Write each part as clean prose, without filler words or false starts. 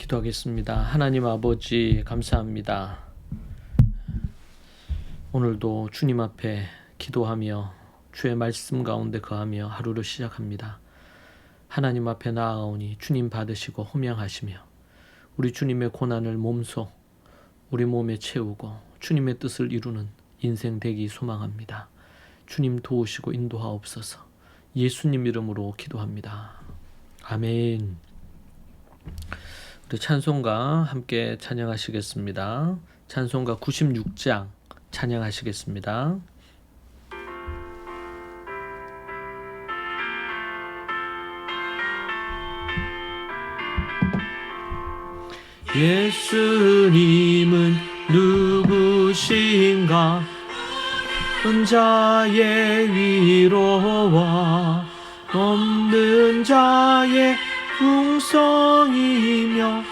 기도하겠습니다. 하나님 아버지 감사합니다. 오늘도 주님 앞에 기도하며 주의 말씀 가운데 거하며 하루를 시작합니다. 하나님 앞에 나아오니 주님 받으시고 호명하시며 우리 주님의 고난을 몸소 우리 몸에 채우고 주님의 뜻을 이루는 인생 되기 소망합니다. 주님 도우시고 인도하옵소서. 예수님 이름으로 기도합니다. 아멘. 우리 찬송가 함께 찬양하시겠습니다. 찬송가 96장 찬양하시겠습니다. 예수님은 누구신가? 자의 위로와 없는 자의 풍성이며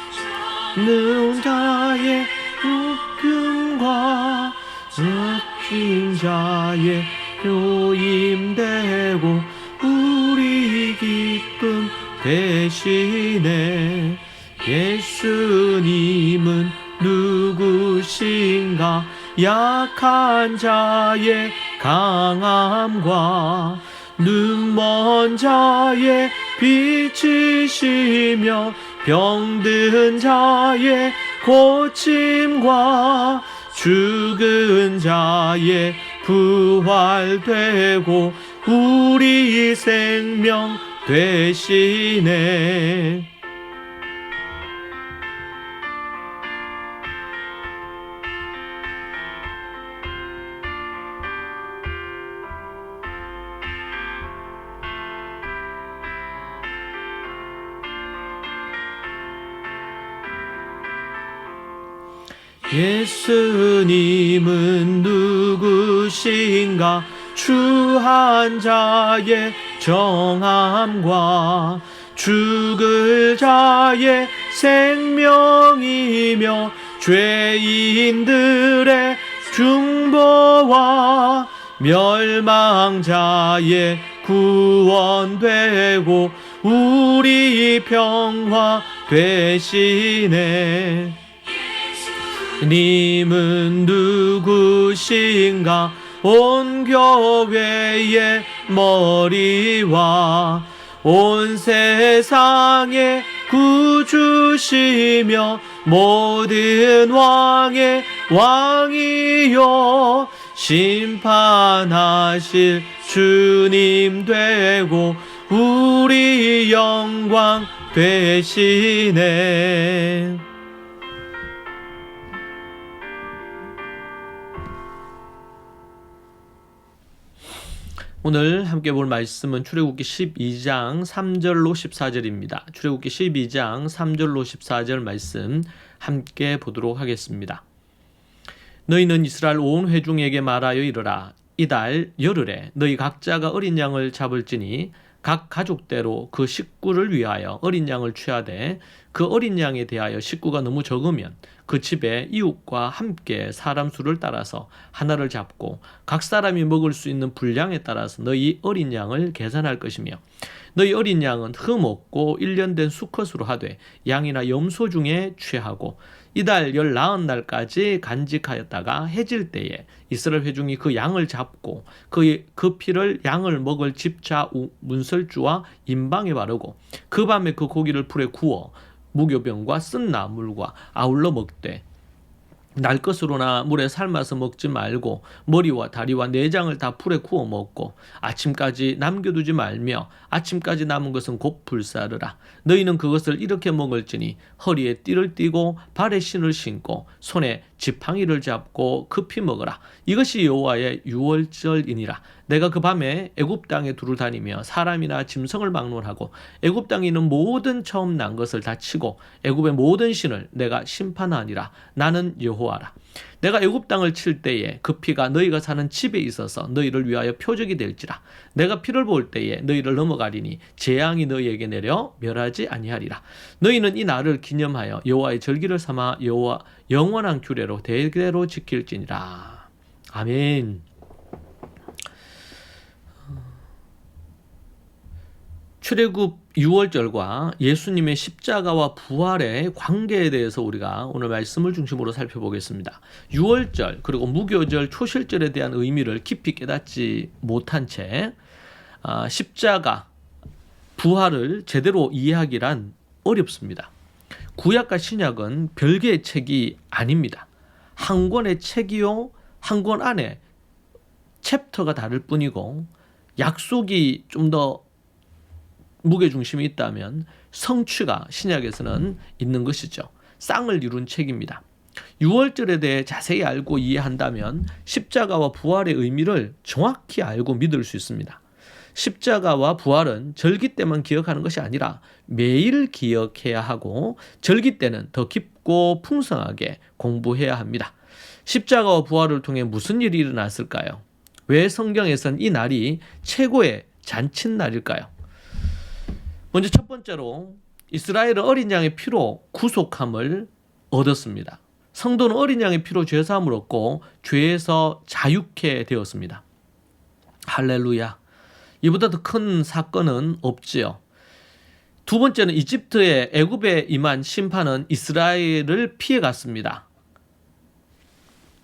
는 자의 웃김과 웃긴 자의 효임되고 우리 기쁨 되시네. 예수님은 누구신가? 약한 자의 강함과 눈먼 자의 빛이시며 병든 자의 고침과 죽은 자의 부활되고 우리 생명 되시네. 예수님은 누구신가? 추한 자의 정함과 죽을 자의 생명이며 죄인들의 중보와 멸망자의 구원되고 우리 평화 되시네. 님은 누구신가? 온 교회의 머리와 온 세상의 구주시며 모든 왕의 왕이요 심판하실 주님 되고 우리 영광 되시네. 오늘 함께 볼 말씀은 출애굽기 12장 3절로 14절입니다. 출애굽기 12장 3절로 14절 말씀 함께 보도록 하겠습니다. 너희는 이스라엘 온 회중에게 말하여 이르라. 이달 열흘에 너희 각자가 어린 양을 잡을지니 각 가족대로 그 식구를 위하여 어린 양을 취하되 그 어린 양에 대하여 식구가 너무 적으면 그 집에 이웃과 함께 사람 수를 따라서 하나를 잡고 각 사람이 먹을 수 있는 분량에 따라서 너희 어린 양을 계산할 것이며 너희 어린 양은 흠 없고 1년 된 수컷으로 하되 양이나 염소 중에 취하고 이달 19날까지 간직하였다가 해질 때에 이스라엘 회중이 그 양을 잡고 그 피를 양을 먹을 집자 문설주와 임방에 바르고 그 밤에 그 고기를 불에 구워 무교병과 쓴 나물과 아울러 먹되 날 것으로나 물에 삶아서 먹지 말고 머리와 다리와 내장을 다 불에 구워 먹고 아침까지 남겨두지 말며 아침까지 남은 것은 곧 불사르라. 너희는 그것을 이렇게 먹을지니 허리에 띠를 띠고 발에 신을 신고 손에 지팡이를 잡고 급히 먹으라. 이것이 여호와의 유월절이니라. 내가 그 밤에 애굽 땅에 두루 다니며 사람이나 짐승을 막론하고 애굽 땅에 있는 모든 처음 난 것을 다 치고 애굽의 모든 신을 내가 심판하니라. 나는 여호와라. 내가 애굽 땅을 칠 때에 그 피가 너희가 사는 집에 있어서 너희를 위하여 표적이 될지라. 내가 피를 볼 때에 너희를 넘어가리니 재앙이 너희에게 내려 멸하지 아니하리라. 너희는 이 날을 기념하여 여호와의 절기를 삼아 여호와 영원한 규례로 대대로 지킬지니라. 아멘. 출애굽 6월절과 예수님의 십자가와 부활의 관계에 대해서 우리가 오늘 말씀을 중심으로 살펴보겠습니다. 6월절 그리고 무교절 초실절에 대한 의미를 깊이 깨닫지 못한 채 십자가 부활을 제대로 이해하기란 어렵습니다. 구약과 신약은 별개의 책이 아닙니다. 한 권의 책이요, 한 권 안에 챕터가 다를 뿐이고 약속이 좀 더 무게중심이 있다면 성취가 신약에서는 있는 것이죠. 쌍을 이룬 책입니다. 6월절에 대해 자세히 알고 이해한다면 십자가와 부활의 의미를 정확히 알고 믿을 수 있습니다. 십자가와 부활은 절기 때만 기억하는 것이 아니라 매일 기억해야 하고 절기 때는 더 깊고 풍성하게 공부해야 합니다. 십자가와 부활을 통해 무슨 일이 일어났을까요? 왜 성경에선 이 날이 최고의 잔칫날일까요? 먼저 첫 번째로 이스라엘은 어린 양의 피로 구속함을 얻었습니다. 성도는 어린 양의 피로 죄사함을 얻고 죄에서 자유케 되었습니다. 할렐루야. 이보다 더 큰 사건은 없지요. 두 번째는 이집트의 애굽에 임한 심판은 이스라엘을 피해갔습니다.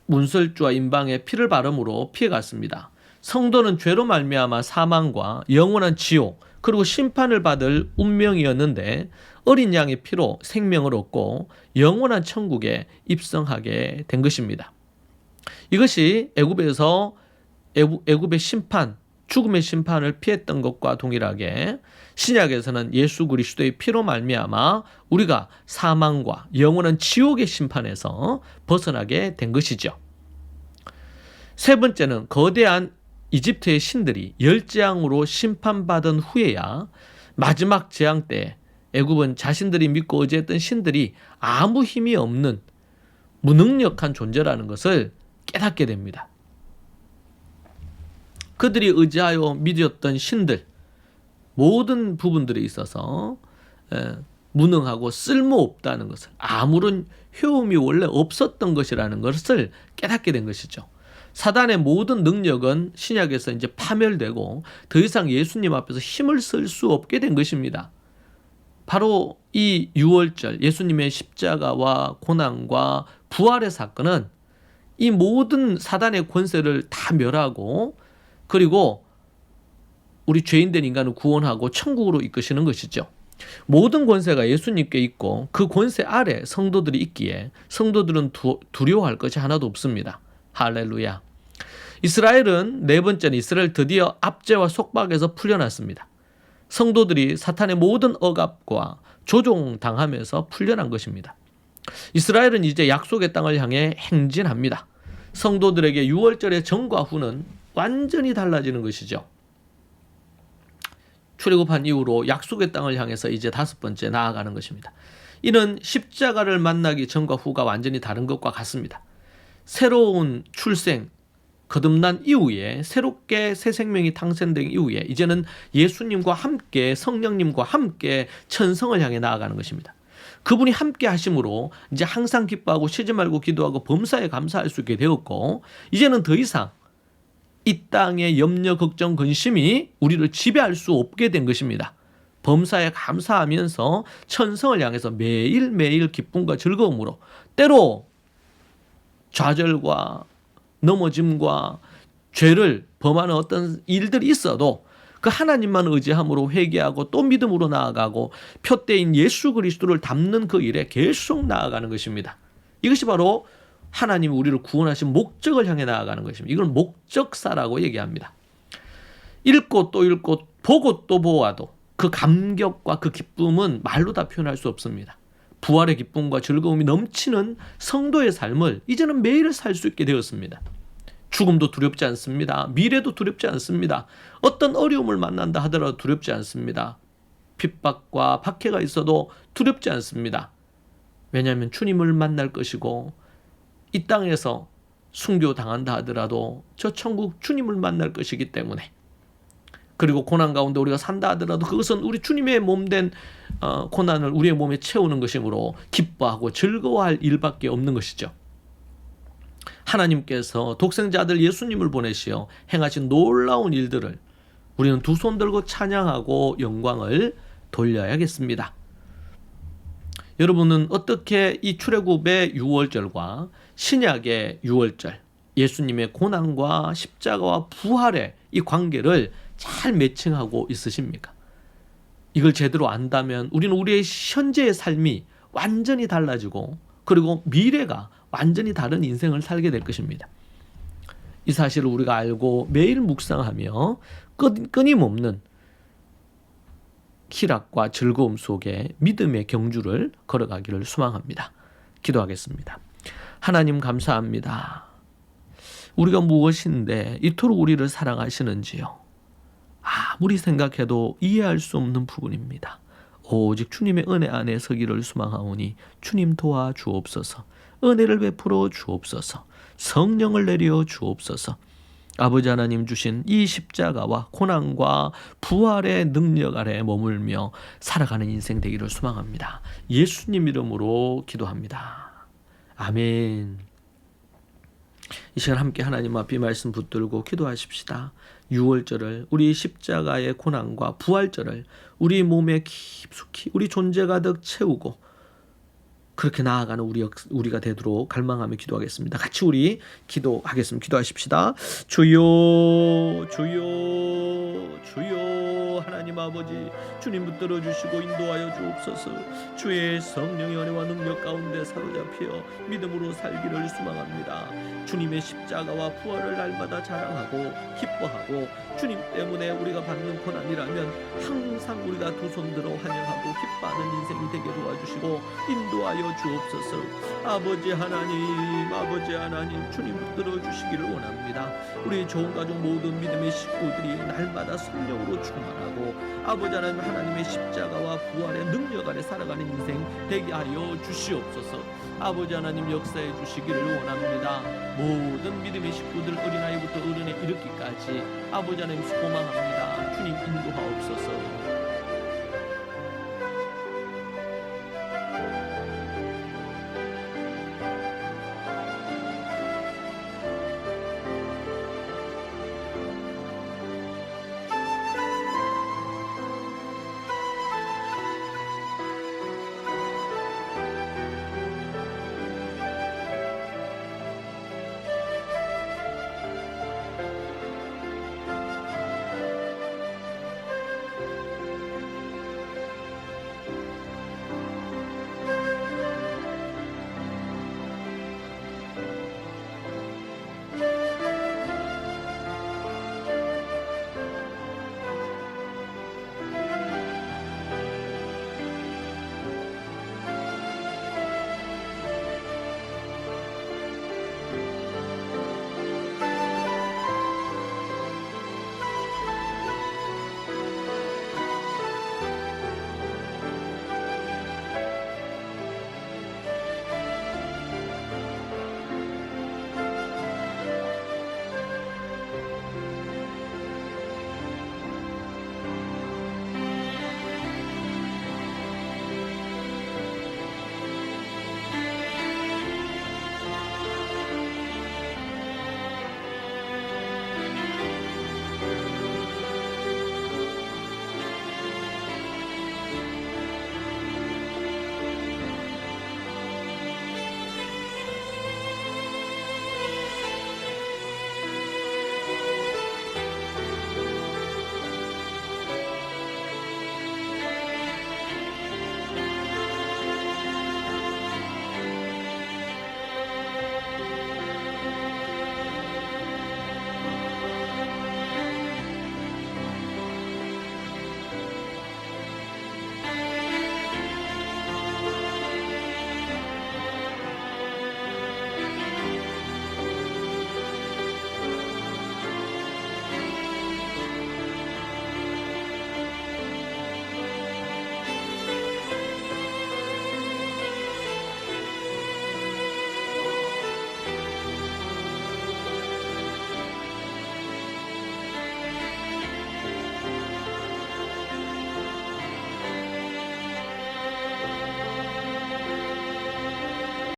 문설주와 임방에 피를 바름으로 피해갔습니다. 성도는 죄로 말미암아 사망과 영원한 지옥 그리고 심판을 받을 운명이었는데 어린 양의 피로 생명을 얻고 영원한 천국에 입성하게 된 것입니다. 이것이 애굽의 심판, 죽음의 심판을 피했던 것과 동일하게 신약에서는 예수 그리스도의 피로 말미암아 우리가 사망과 영원한 지옥의 심판에서 벗어나게 된 것이죠. 세 번째는 거대한 이집트의 신들이 열재앙으로 심판받은 후에야 마지막 재앙 때 애굽은 자신들이 믿고 의지했던 신들이 아무 힘이 없는 무능력한 존재라는 것을 깨닫게 됩니다. 그들이 의지하여 믿었던 신들 모든 부분들에 있어서 무능하고 쓸모없다는 것을, 아무런 효험이 원래 없었던 것이라는 것을 깨닫게 된 것이죠. 사단의 모든 능력은 신약에서 이제 파멸되고 더 이상 예수님 앞에서 힘을 쓸 수 없게 된 것입니다. 바로 이 6월절 예수님의 십자가와 고난과 부활의 사건은 이 모든 사단의 권세를 다 멸하고 그리고 우리 죄인된 인간을 구원하고 천국으로 이끄시는 것이죠. 모든 권세가 예수님께 있고 그 권세 아래 성도들이 있기에 성도들은 두려워할 것이 하나도 없습니다. 할렐루야. 이스라엘은 네 번째는 이스라엘 드디어 압제와 속박에서 풀려났습니다. 성도들이 사탄의 모든 억압과 조종당하면서 풀려난 것입니다. 이스라엘은 이제 약속의 땅을 향해 행진합니다. 성도들에게 6월절의 전과 후는 완전히 달라지는 것이죠. 출애굽한 이후로 약속의 땅을 향해서 이제 다섯 번째 나아가는 것입니다. 이는 십자가를 만나기 전과 후가 완전히 다른 것과 같습니다. 새로운 출생, 거듭난 이후에 새롭게 새 생명이 탄생된 이후에 이제는 예수님과 함께 성령님과 함께 천성을 향해 나아가는 것입니다. 그분이 함께 하심으로 이제 항상 기뻐하고 쉬지 말고 기도하고 범사에 감사할 수 있게 되었고 이제는 더 이상 이 땅의 염려, 걱정, 근심이 우리를 지배할 수 없게 된 것입니다. 범사에 감사하면서 천성을 향해서 매일매일 기쁨과 즐거움으로 때로 좌절과 넘어짐과 죄를 범하는 어떤 일들이 있어도 그 하나님만 의지함으로 회개하고 또 믿음으로 나아가고 표대인 예수 그리스도를 담는 그 일에 계속 나아가는 것입니다. 이것이 바로 하나님이 우리를 구원하신 목적을 향해 나아가는 것입니다. 이걸 목적사라고 얘기합니다. 읽고 또 읽고 보고 또 보아도 그 감격과 그 기쁨은 말로 다 표현할 수 없습니다. 부활의 기쁨과 즐거움이 넘치는 성도의 삶을 이제는 매일 살 수 있게 되었습니다. 죽음도 두렵지 않습니다. 미래도 두렵지 않습니다. 어떤 어려움을 만난다 하더라도 두렵지 않습니다. 핍박과 박해가 있어도 두렵지 않습니다. 왜냐하면 주님을 만날 것이고 이 땅에서 순교당한다 하더라도 저 천국 주님을 만날 것이기 때문에 그리고 고난 가운데 우리가 산다 하더라도 그것은 우리 주님의 몸된 고난을 우리의 몸에 채우는 것이므로 기뻐하고 즐거워할 일밖에 없는 것이죠. 하나님께서 독생자 아들 예수님을 보내시어 행하신 놀라운 일들을 우리는 두 손 들고 찬양하고 영광을 돌려야겠습니다. 여러분은 어떻게 이 출애굽의 유월절과 신약의 유월절, 예수님의 고난과 십자가와 부활의 이 관계를 잘 매칭하고 있으십니까? 이걸 제대로 안다면 우리는 우리의 현재의 삶이 완전히 달라지고 그리고 미래가 완전히 다른 인생을 살게 될 것입니다. 이 사실을 우리가 알고 매일 묵상하며 끊임없는 희락과 즐거움 속에 믿음의 경주를 걸어가기를 소망합니다. 기도하겠습니다. 하나님 감사합니다. 우리가 무엇인데 이토록 우리를 사랑하시는지요. 아무리 생각해도 이해할 수 없는 부분입니다. 오직 주님의 은혜 안에 서기를 소망하오니 주님 도와주옵소서. 은혜를 베풀어 주옵소서. 성령을 내려 주옵소서. 아버지 하나님 주신 이 십자가와 고난과 부활의 능력 아래 머물며 살아가는 인생 되기를 소망합니다. 예수님 이름으로 기도합니다. 아멘. 이 시간 함께 하나님 앞에 말씀 붙들고 기도하십시다. 유월절을, 우리 십자가의 고난과 부활절을 우리 몸에 깊숙이 우리 존재 가득 채우고 그렇게 나아가는 우리가 되도록 갈망하며 기도하겠습니다. 같이 우리 기도하겠습니다. 기도하십시다. 주여 주여 주여 하나님 아버지, 주님 붙들어 주시고 인도하여 주옵소서. 주의 성령의 은혜와 능력 가운데 사로잡혀 믿음으로 살기를 소망합니다. 주님의 십자가와 부활을 날마다 자랑하고 기뻐하고 주님 때문에 우리가 받는 고난이라면 항상 우리가 두 손 들어 환영하고 기뻐하는 인생이 되게 도와주시고 인도하여 주옵소서. 아버지 하나님 주님 붙들어 주시기를 원합니다. 우리 좋은 가족 모든 믿음의 식구들이 날마다 성령으로 충만하고 아버지 하나님의 십자가와 부활의 능력 아래 살아가는 인생 되게 하여 주시옵소서. 아버지 하나님 역사해 주시기를 원합니다. 모든 믿음의 식구들 어린아이부터 어른에 이르기까지 아버지 하나님 소망합니다. 주님 인도하옵소서.